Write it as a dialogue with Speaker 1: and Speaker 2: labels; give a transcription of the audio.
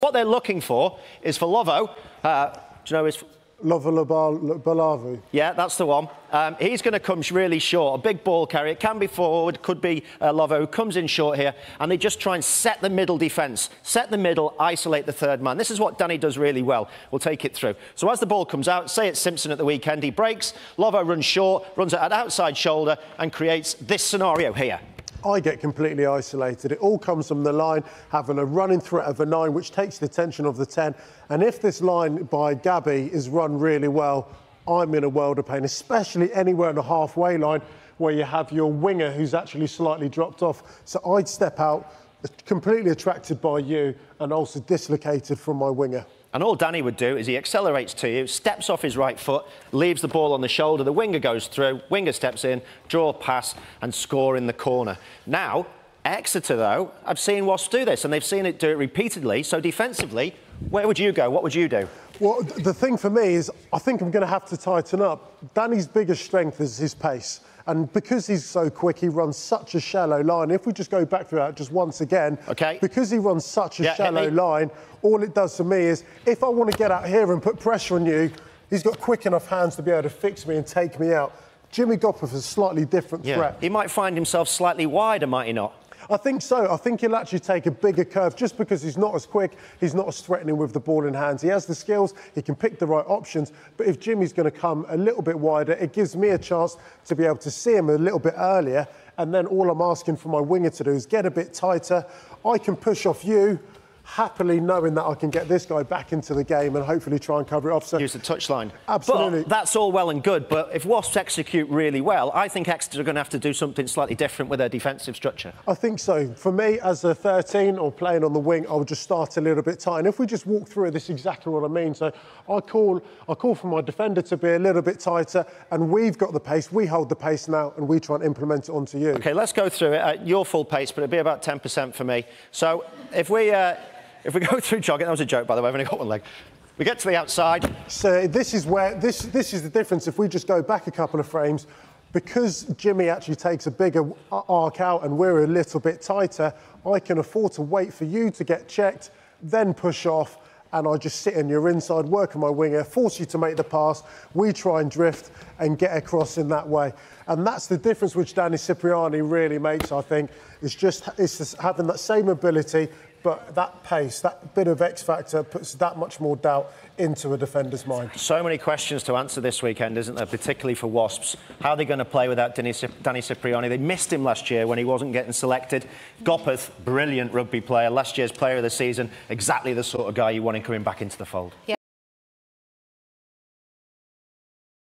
Speaker 1: What they're looking for is for Lovo. Do you know his...
Speaker 2: Balavu.
Speaker 1: Yeah, that's the one. He's going to come really short. A big ball carrier. It can be forward, could be Lovo, who comes in short here. And they just try and set the middle defence. Set the middle, isolate the third man. This is what Danny does really well. We'll take it through. So as the ball comes out, say it's Simpson at the weekend, he breaks. Lovo runs short, runs at an outside shoulder and creates this scenario here.
Speaker 2: I get completely isolated. It all comes from the line, having a running threat of a 9, which takes the attention of the 10. And if this line by Gabby is run really well, I'm in a world of pain, especially anywhere in the halfway line where you have your winger who's actually slightly dropped off. So I'd step out, completely attracted by you and also dislocated from my winger.
Speaker 1: And all Danny would do is he accelerates to you, steps off his right foot, leaves the ball on the shoulder, the winger goes through, winger steps in, draw a pass and score in the corner. Now, Exeter, though, I've seen Wasps do this and they've seen it do it repeatedly. So defensively, where would you go? What would you do?
Speaker 2: Well, the thing for me is I think I'm going to have to tighten up. Danny's biggest strength is his pace. And because he's so quick, he runs such a shallow line. If we just go back through that just once again,
Speaker 1: okay.
Speaker 2: Because he runs such a shallow line, all it does for me is, if I want to get out here and put pressure on you, he's got quick enough hands to be able to fix me and take me out. Jimmy Gopperth is a slightly different threat.
Speaker 1: He might find himself slightly wider, might he not?
Speaker 2: I think so. I think he'll actually take a bigger curve just because he's not as quick, he's not as threatening with the ball in hands. He has the skills, he can pick the right options, but if Jimmy's going to come a little bit wider, it gives me a chance to be able to see him a little bit earlier, and then all I'm asking for my winger to do is get a bit tighter. I can push off you, happily knowing that I can get this guy back into the game and hopefully try and cover it off. So
Speaker 1: use the touchline.
Speaker 2: Absolutely.
Speaker 1: But that's all well and good, but if Wasps execute really well, I think Exeter are going to have to do something slightly different with their defensive structure.
Speaker 2: I think so. For me, as a 13 or playing on the wing, I'll just start a little bit tight. And if we just walk through it, this is exactly what I mean. So I call for my defender to be a little bit tighter, and we've got the pace, we hold the pace now, and we try and implement it onto you.
Speaker 1: OK, let's go through it at your full pace, but it'll be about 10% for me. So if we go through jogging, that was a joke, by the way, I've only got one leg. We get to the outside.
Speaker 2: So this is where, this is the difference. If we just go back a couple of frames, because Jimmy actually takes a bigger arc out and we're a little bit tighter, I can afford to wait for you to get checked, then push off, and I just sit in your inside, work on my winger, force you to make the pass. We try and drift and get across in that way. And that's the difference which Danny Cipriani really makes, I think. It's just having that same ability, but that pace, that bit of X factor puts that much more doubt into a defender's mind.
Speaker 1: So many questions to answer this weekend, isn't there, particularly for Wasps. How are they going to play without Danny Cipriani? They missed him last year when he wasn't getting selected. Gopperth, brilliant rugby player, last year's player of the season, exactly the sort of guy you want him coming back into the fold. Yeah.